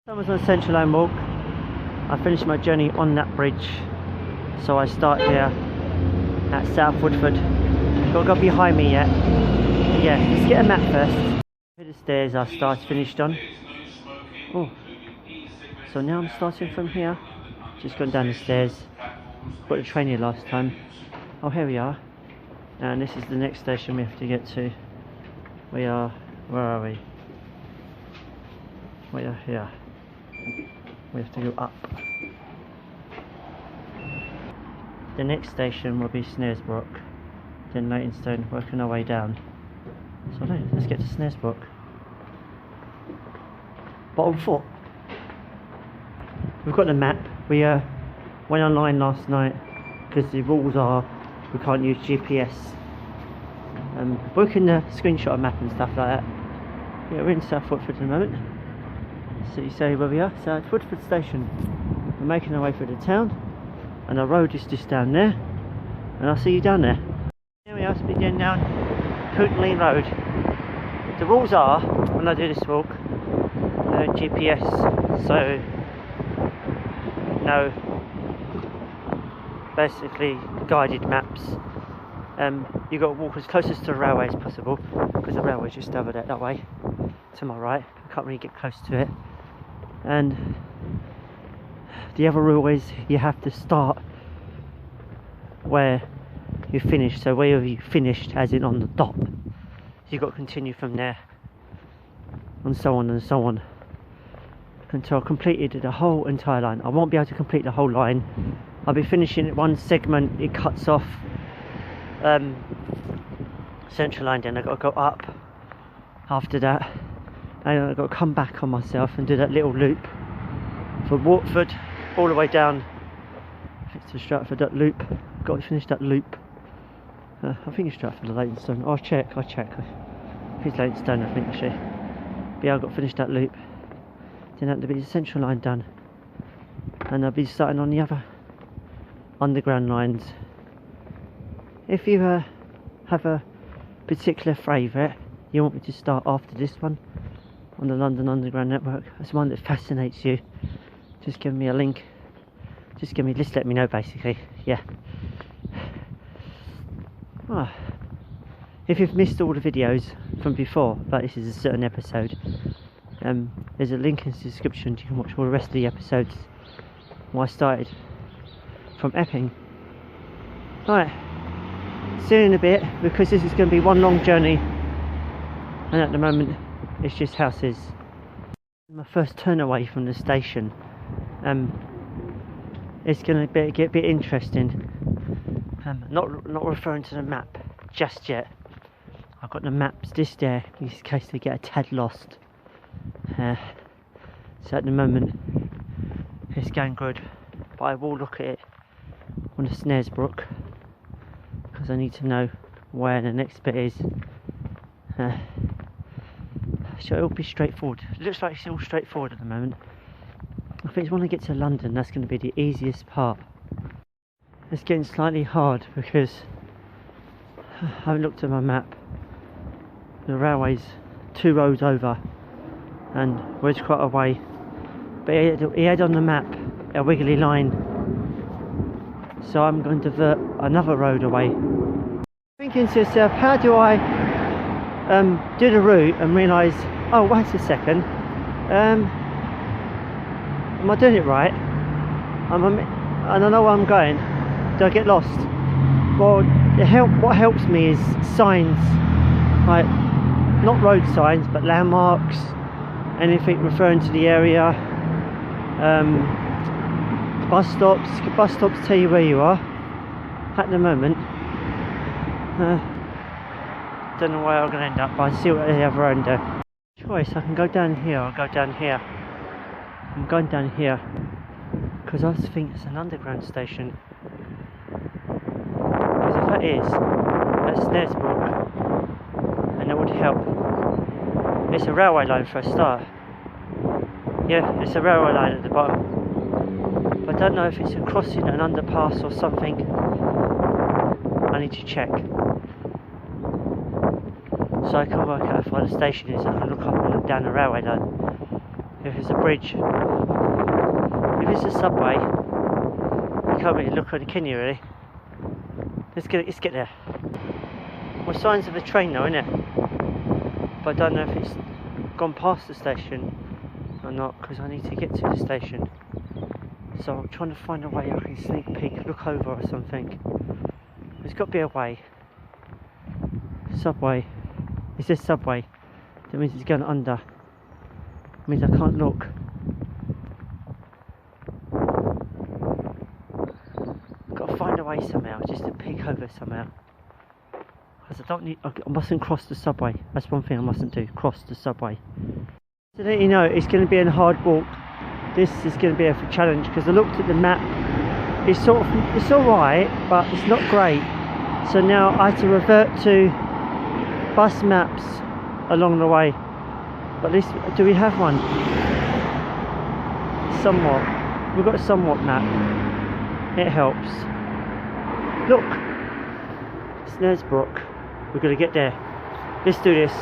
I was on Central Line Walk. I finished my journey on that bridge, so I start here at South Woodford. Got to go behind me yet. But yeah, let's get a map first. Here the stairs I finished on. Oh, so now I'm starting from here. Just gone down the stairs. Got the train here last time. Oh, here we are. And this is the next station we have to get to. Where are we? We are here. We have to go up. The next station will be Snaresbrook, then Leytonstone, working our way down. So let's get to Snaresbrook. Bottom foot. We've got the map. We went online last night because the rules are we can't use GPS. We can screenshot a map and stuff like that. Yeah, we're in South Woodford at the moment. So you say where we are? South Woodford Station. We're making our way through the town, and our road is just down there, and I'll see you down there. Here we are, speeding down Coutney Road. The rules are, when I do this walk, no GPS, so no basically guided maps. You've got to walk as close to the railway as possible, because the railway is just over there, that way, to my right. I can't really get close to it. And the other rule is you have to start where you finished, so where you finished as in on the dot. So you've got to continue from there, and so on until I completed the whole entire line. I won't be able to complete the whole line. I'll be finishing at one segment. It cuts off Central Line, then I've got to go up after that, and I've got to come back on myself and do that little loop from Watford all the way down to Stratford. That loop, got to finish that loop. I think it's Stratford or Leytonstone. I'll check. If it's Leytonstone, I think actually. But yeah, I've got to finish that loop. Then that'll be the Central Line done, and I'll be starting on the other underground lines. If you have a particular favourite you want me to start after this one on the London Underground Network, that's one that fascinates you, just give me a link. Just let me know basically. Yeah. If you've missed all the videos from before, but this is a certain episode, there's a link in the description. You can watch all the rest of the episodes where I started from Epping. Right, see you in a bit, because this is going to be one long journey, and at the moment it's just houses. My first turn away from the station. It's going to get a bit interesting. Not referring to the map just yet. I've got the maps just there in case they get a tad lost. So at the moment it's going good, but I will look at it on the Snaresbrook, because I need to know where the next bit is. So it'll be straightforward. It looks like it's all straightforward at the moment. I think when I get to London, that's going to be the easiest part. It's getting slightly hard because I haven't looked at my map. The railway's 2 roads over, and we're quite a way. But he had on the map a wiggly line, so I'm going to divert another road away. Thinking to yourself, how do I do the route and realise, oh wait a second, am I doing it right? I don't know where I'm going. Do I get lost? Well, what helps me is signs, like not road signs but landmarks, anything referring to the area. Bus stops tell you where you are. At the moment, don't know where I'm going to end up, but I see what the other end do. Choice, I can go down here or go down here. I'm going down here because I just think it's an underground station. Because if that is, that's Snaresbrook, and that would help. It's a railway line for a start. Yeah, it's a railway line at the bottom. But I don't know if it's a crossing, an underpass or something. I need to check. So I can work out where the station is. I can look up and look down the railway line. if it's a bridge. If it's a subway, you can't really look on it, can you really? Let's get there. Well, signs of a train though, innit? But I don't know if it's gone past the station or not, because I need to get to the station. So I'm trying to find a way I can sneak peek, look over or something. There's got to be a way. Subway. It says subway. That means it's going under. It means I can't look. Got to find a way somehow, just to peek over somehow. Because I mustn't cross the subway. That's one thing I mustn't do. Cross the subway. To let you know, it's going to be a hard walk. This is going to be a challenge because I looked at the map. It's alright, but it's not great. So now I have to revert to bus maps along the way. But at least, do we have one? Somewhat. We've got a somewhat map. It helps. Look, Snaresbrook. We're going to get there. Let's do this.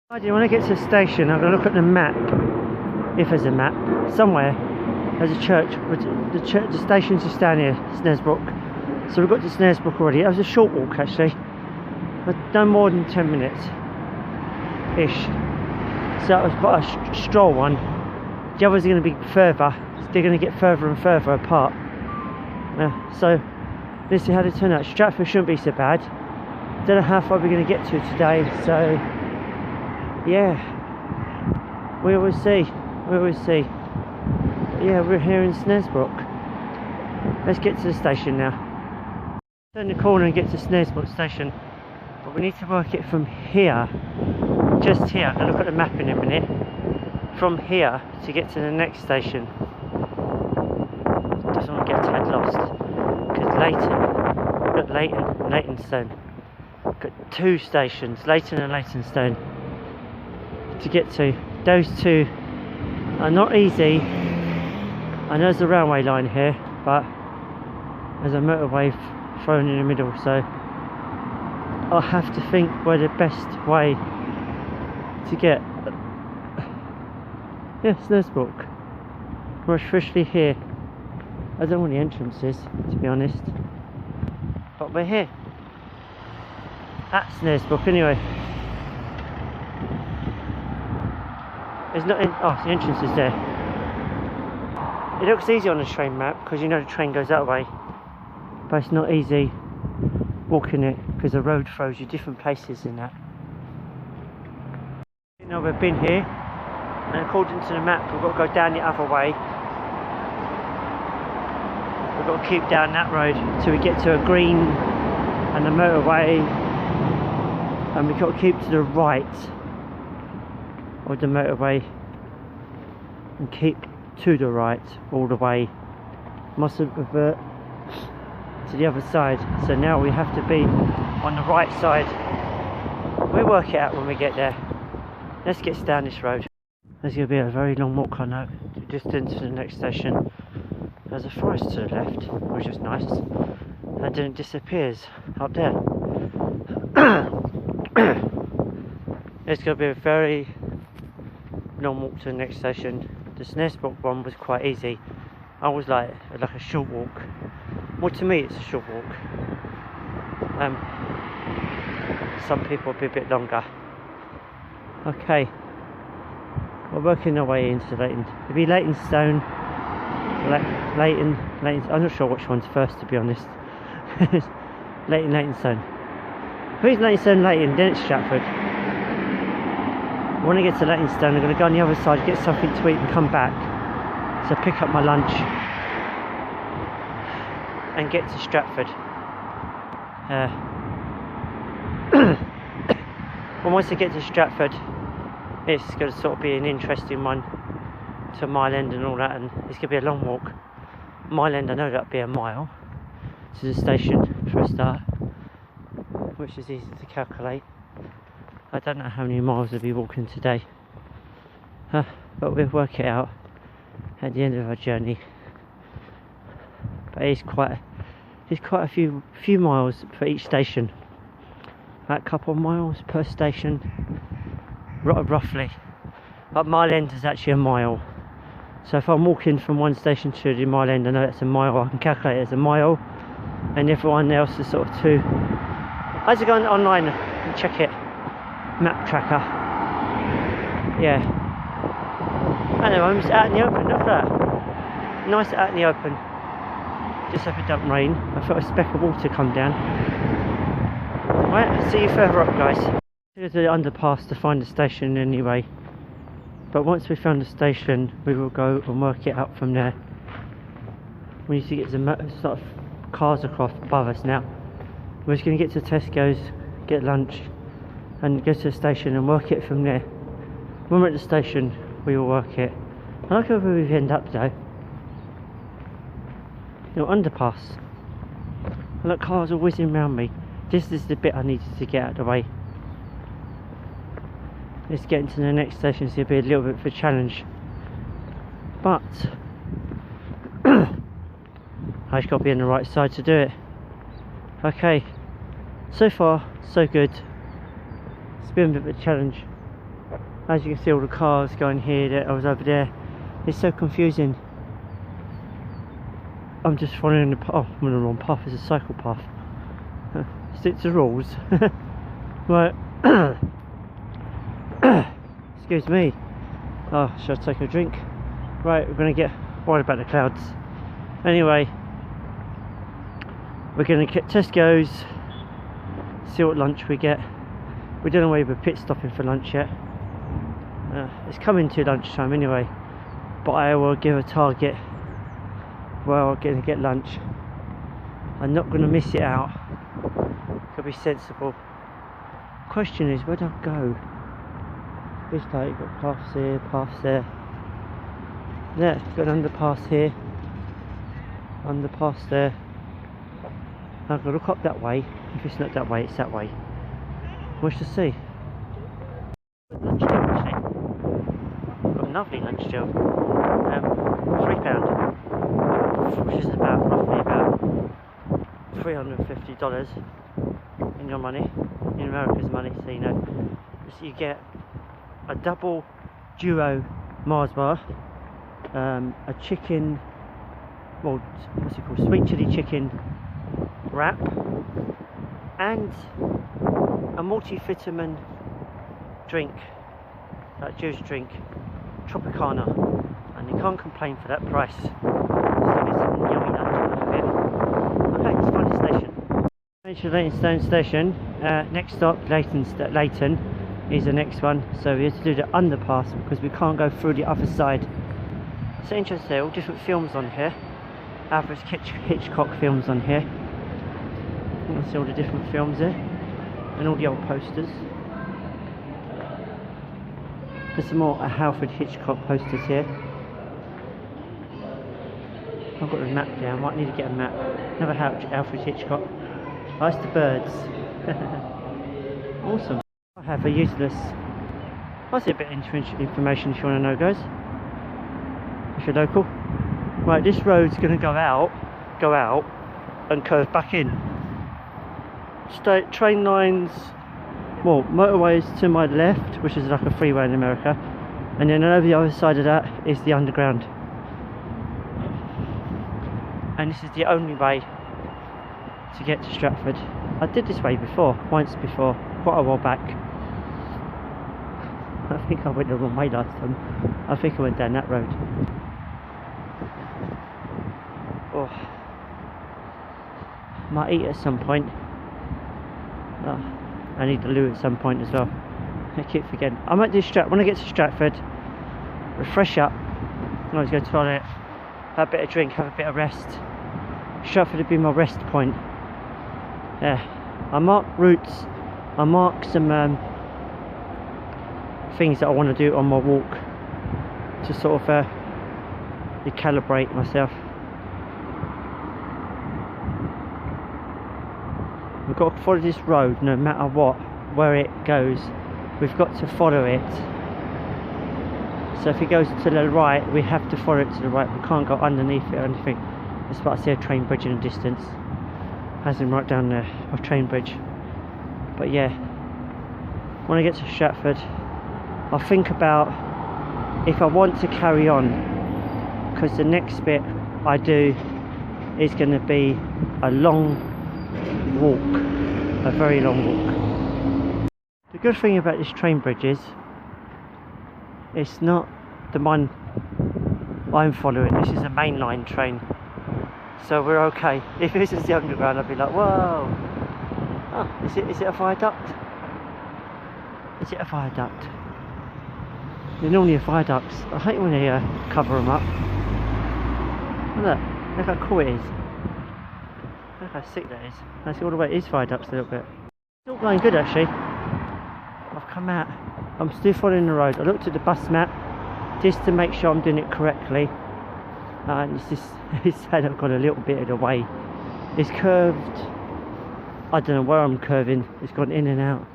When I get to the station, I'm going to look at the map. If there's a map somewhere, there's a church. The station's just down here, Snaresbrook. So we've got to Snaresbrook already. That was a short walk actually, but no more than 10 minutes ish. So that was quite a stroll one. The others are going to be further. They're going to get further and further apart. So let's see how they turn out. Stratford shouldn't be so bad. Don't know how far we're going to get to today. So yeah, we will see. We will see. Yeah, we're here in Snaresbrook. Let's get to the station now. Turn the corner and get to Snaresbrook station. But we need to work it from here. Just here. I'll look at the map in a minute. From here to get to the next station. Doesn't want to get a tad lost. Because Leighton. We've got Leighton and Leytonstone. We've got two stations, Leighton and Leytonstone, to get to. Those two are not easy. I know there's a railway line here, but there's a motorway thrown in the middle, so I'll have to think where the best way to get. Yeah, Snaresbrook. We're officially here. I don't know where the entrance is, to be honest, but we're here at Snaresbrook anyway. There's nothing. Oh, the entrance is there. It looks easy on the train map because you know the train goes that way, but it's not easy walking it because the road throws you different places in that. You know, we've been here, and according to the map we've got to go down the other way. We've got to keep down that road till we get to a green and the motorway, and we've got to keep to the right of the motorway and keep to the right all the way. Mustn't revert to the other side, so now we have to be on the right side. We'll work it out when we get there. Let's get down this road. There's going to be a very long walk, I know, just into the next station. There's a forest to the left, which is nice, and then it disappears up there. It's going to be a very long walk to the next station. The Snaresbrook one was quite easy. I was like a short walk. Well, to me it's a short walk. Some people will be a bit longer. Okay, we're working our way into Leighton. It'll be Leytonstone, Leighton. I'm not sure which one's first, to be honest. Leighton, Leytonstone. Who's Leytonstone, Leighton? Then it's Stratford. When I get to Leytonstone, I'm going to go on the other side, get something to eat and come back. So pick up my lunch and get to Stratford. Well, once I get to Stratford, it's going to sort of be an interesting one to Mile End and all that, and it's going to be a long walk. Mile End, I know that'll be a mile to the station for a start, which is easy to calculate. I don't know how many miles I'll be walking today, but we'll work it out at the end of our journey. But it's quite a few miles for each station. A couple of miles per station, roughly. but Mile End is actually a mile. So if I'm walking from one station to the Mile End, I know that's a mile. I can calculate it as a mile, and everyone else is sort of 2. I just go online and check it. Map tracker. Yeah. Anyway, I'm just out in the open. Look at that. Nice out in the open. Just hope it doesn't rain. I felt a speck of water come down. Right, I'll see you further up, guys. Go to the underpass to find the station anyway. But once we found the station, we will go and work it out from there. We need to get some sort of cars across above us now. We're just going to get to Tesco's, get lunch, and go to the station and work it from there. When we're at the station, we will work it. I like where we end up though. Underpass. And look, cars are whizzing around me. This is the bit I needed to get out of the way. It's getting to the next station, it's going to be a little bit of a challenge. But I just got to be on the right side to do it. Okay, so far so good. It's been a bit of a challenge. As you can see, all the cars going here, there, I was over there. It's so confusing. I'm just following the path. Oh, I'm on the wrong path. It's a cycle path. Stick to the rules. Right. Excuse me. Oh, should I take a drink? Right, we're going to get worried about the clouds. Anyway, we're going to get Tesco's, see what lunch we get. We don't know whether we're pit stopping for lunch yet. It's coming to lunchtime anyway, but I will give a target where I'm going to get lunch. I'm not going to miss it out. Could be sensible. Question is, where do I go? This time you've got paths here, paths there. Yeah, got an underpass here, underpass there. I've got to look up that way. If it's not that way, it's that way. What's to see? Lunch deal, actually. Got a lovely lunch deal. £3, which is about roughly about $350 in your money, in America's money. So you know, so you get a double duo Mars bar, a chicken, well, what's it called, sweet chili chicken wrap, and a multivitamin drink, that juice drink, Tropicana, and you can't complain for that price. So it's some yummy lunch a bit. Okay, let's find the station. To Leytonstone station. Next stop, Leyton is the next one. So we have to do the underpass because we can't go through the other side. So interesting, there are all different films on here. Average Hitchcock films on here. You can see all the different films there, and all the old posters. There's some more Alfred Hitchcock posters here. I've got the map down, might need to get a map. Another Alfred Hitchcock. Oh, it's the birds. Awesome. I have a useless. That's a bit of information if you want to know, guys. If you're local. Right, this road's going to go out, and curve back in. Train lines, well, motorways to my left, which is like a freeway in America, and then over the other side of that is the underground. And this is the only way to get to Stratford. I did this way before, once before, quite a while back. I think I went the wrong way last time. I think I went down that road. Oh, might eat at some point. Oh, I need the loo at some point as well. I keep forgetting. I might do when I get to Stratford, refresh up, I always go to the toilet, have a bit of drink, have a bit of rest. Stratford would be my rest point. Yeah, I mark routes, I mark some things that I want to do on my walk to sort of recalibrate myself. We've got to follow this road no matter what, where it goes. We've got to follow it. So if it goes to the right, we have to follow it to the right. We can't go underneath it or anything. That's what I see a train bridge in the distance. Has him right down there, a train bridge. But yeah, when I get to Stratford, I'll think about if I want to carry on, because the next bit I do is going to be a long walk, a very long walk. The good thing about this train bridge is it's not the one I'm following. This is a mainline train, so we're okay. If this is the underground, I'd be like, whoa. Oh, is it a viaduct? Is it a viaduct? They're normally a viaduct. I hate when they cover them up. Look how cool it is. Look how sick that is. That's all the way it is viaducts a little bit. It's all going good actually. I've come out. I'm still following the road. I looked at the bus map just to make sure I'm doing it correctly. And it's said I've got a little bit of the way. It's curved. I don't know where I'm curving. It's gone in and out.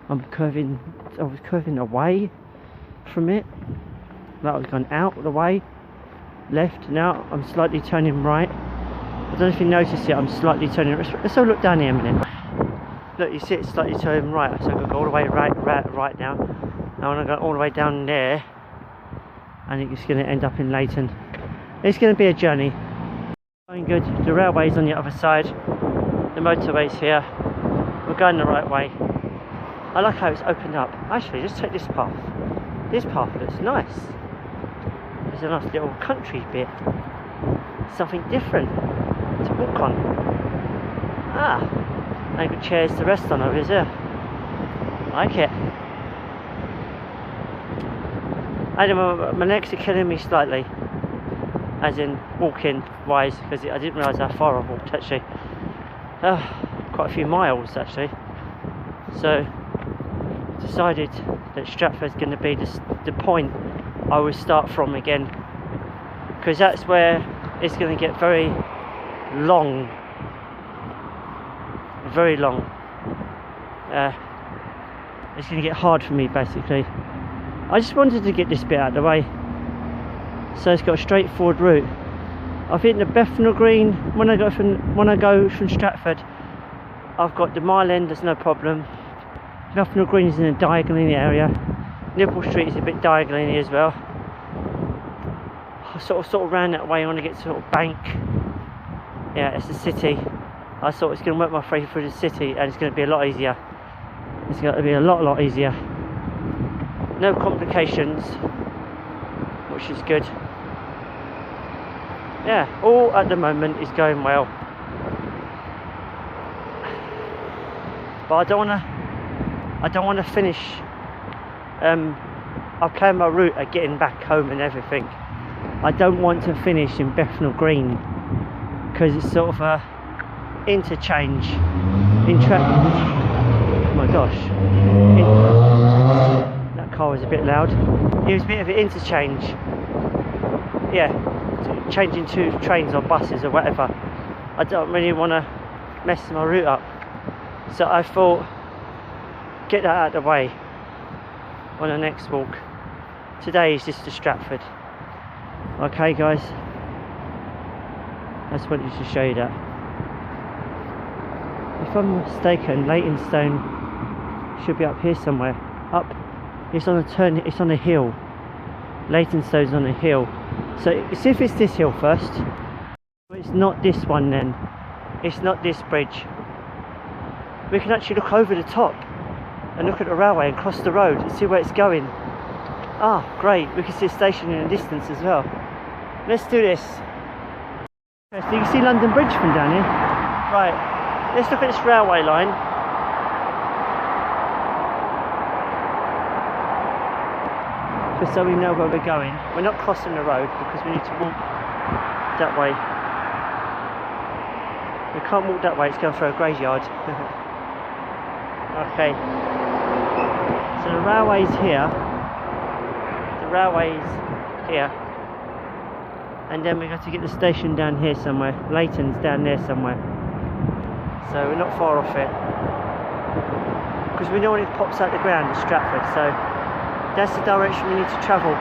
I was curving away from it. That was gone out of the way. Left. Now I'm slightly turning right. I don't know if you notice it, I'm slightly turning. Let's have a look down here a minute. Look, you see it's slightly turning right, so I'm going to go all the way right now. Now I'm going to go all the way down there, and it's going to end up in Leighton. It's going to be a journey. Going good. The railway's on the other side. The motorway's here. We're going the right way. I like how it's opened up. Actually, just take this path. This path looks nice. There's a nice little country bit. Something different to walk on. And good chairs to rest on over here. Like it. Anyway, my legs are killing me slightly, as in walking wise, because I didn't realise how far I walked actually. Quite a few miles actually. So decided that Stratford's going to be the point I will start from again, because that's where it's going to get very long. Very long. It's going to get hard for me basically. I just wanted to get this bit out of the way, so it's got a straightforward route. I think the Bethnal Green, when I go from Stratford, I've got the Mile End, there's no problem. Bethnal Green is in a diagonally area. Liverpool Street is a bit diagonally as well. I sort of ran that way. I want to get to sort of Bank. Yeah, it's the city. I thought it's going to work my way through the city, and it's going to be a lot easier. It's going to be a lot easier. No complications, which is good. Yeah, all at the moment is going well. But I don't want to finish. I've planned my route of getting back home and everything. I don't want to finish in Bethnal Green, because it's sort of a interchange in oh my gosh, that car was a bit loud. It was a bit of an interchange, yeah, changing two trains or buses or whatever. I don't really want to mess my route up, so I thought get that out of the way on the next walk. Today is just to Stratford. Okay guys, I just wanted to show you that. If I'm mistaken, Leytonstone should be up here somewhere. Up, it's on a turn, it's on a hill. Leytonstone's on a hill. So see if it's this hill first. It's not this one then. It's not this bridge. We can actually look over the top and look at the railway and cross the road and see where it's going. Ah, great, we can see a station in the distance as well. Let's do this. So you can see London Bridge from down here. Right, let's look at this railway line. Just so we know where we're going. We're not crossing the road because we need to walk that way. We can't walk that way, it's going through a graveyard. Okay. So the railway's here. The railway's here. And then we got to get the station down here somewhere. Leighton's down there somewhere. So we're not far off it. Because we know when it pops out the ground, it's Stratford, so that's the direction we need to travel.